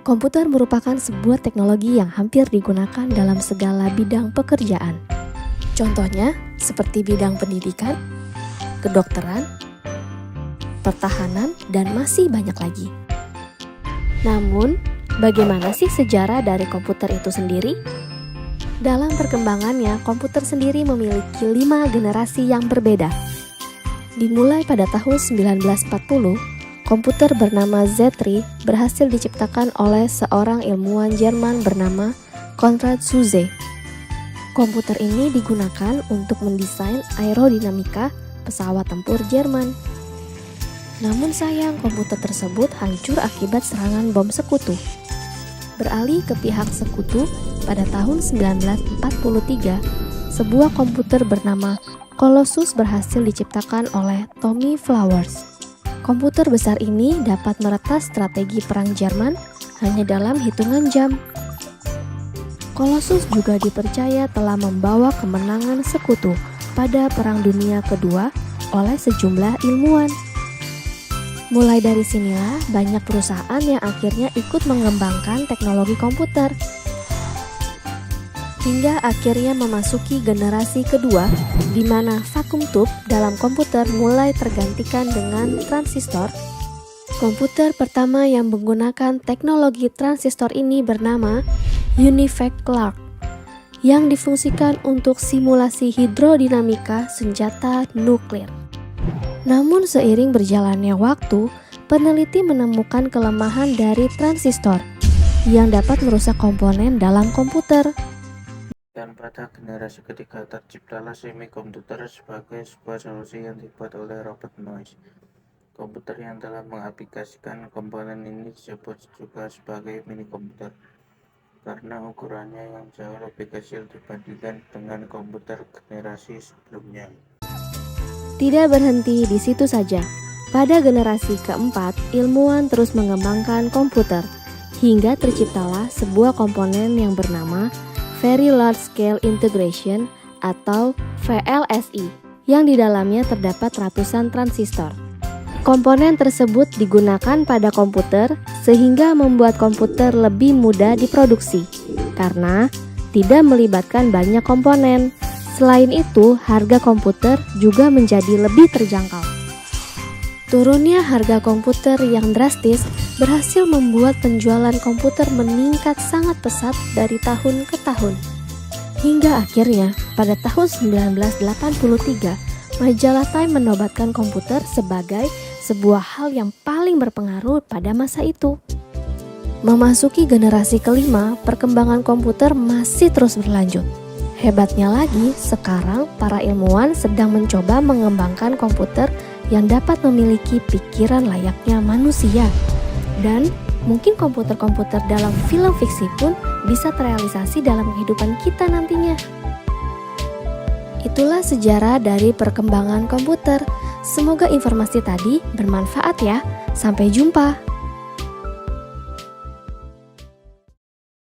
Komputer merupakan sebuah teknologi yang hampir digunakan dalam segala bidang pekerjaan. Contohnya seperti bidang pendidikan, kedokteran, pertahanan, dan masih banyak lagi. Namun, bagaimana sih sejarah dari komputer itu sendiri? Dalam perkembangannya, komputer sendiri memiliki 5 generasi yang berbeda. Dimulai pada tahun 1940, komputer bernama Z3 berhasil diciptakan oleh seorang ilmuwan Jerman bernama Konrad Zuse. Komputer ini digunakan untuk mendesain aerodinamika pesawat tempur Jerman. Namun sayang, komputer tersebut hancur akibat serangan bom sekutu. Beralih ke pihak sekutu, pada tahun 1943, sebuah komputer bernama Colossus berhasil diciptakan oleh Tommy Flowers. Komputer besar ini dapat meretas strategi perang Jerman hanya dalam hitungan jam. Colossus juga dipercaya telah membawa kemenangan sekutu pada Perang Dunia Kedua oleh sejumlah ilmuwan. Mulai dari sinilah banyak perusahaan yang akhirnya ikut mengembangkan teknologi komputer. Hingga akhirnya memasuki generasi kedua, di mana vacuum tube dalam komputer mulai tergantikan dengan transistor. Komputer pertama yang menggunakan teknologi transistor ini bernama Univac Clark, yang difungsikan untuk simulasi hidrodinamika senjata nuklir. Namun seiring berjalannya waktu, peneliti menemukan kelemahan dari transistor yang dapat merusak komponen dalam komputer. Dan pada generasi ketiga terciptalah semikomputer sebagai sebuah solusi yang dibuat oleh Robert Noyce. Komputer yang telah mengaplikasikan komponen ini disebut juga sebagai mini-komputer karena ukurannya yang jauh lebih kecil dibandingkan dengan komputer generasi sebelumnya. Tidak berhenti di situ saja. Pada generasi keempat, ilmuwan terus mengembangkan komputer hingga terciptalah sebuah komponen yang bernama Very Large Scale Integration atau VLSI, yang di dalamnya terdapat ratusan transistor. Komponen tersebut digunakan pada komputer sehingga membuat komputer lebih mudah diproduksi karena tidak melibatkan banyak komponen. Selain itu, harga komputer juga menjadi lebih terjangkau. Turunnya harga komputer yang drastis berhasil membuat penjualan komputer meningkat sangat pesat dari tahun ke tahun. Hingga akhirnya pada tahun 1983, majalah Time menobatkan komputer sebagai sebuah hal yang paling berpengaruh pada masa itu. Memasuki generasi kelima, perkembangan komputer masih terus berlanjut. Hebatnya lagi, sekarang para ilmuwan sedang mencoba mengembangkan komputer yang dapat memiliki pikiran layaknya manusia. Dan mungkin komputer-komputer dalam film fiksi pun bisa terrealisasi dalam kehidupan kita nantinya. Itulah sejarah dari perkembangan komputer. Semoga informasi tadi bermanfaat ya. Sampai jumpa.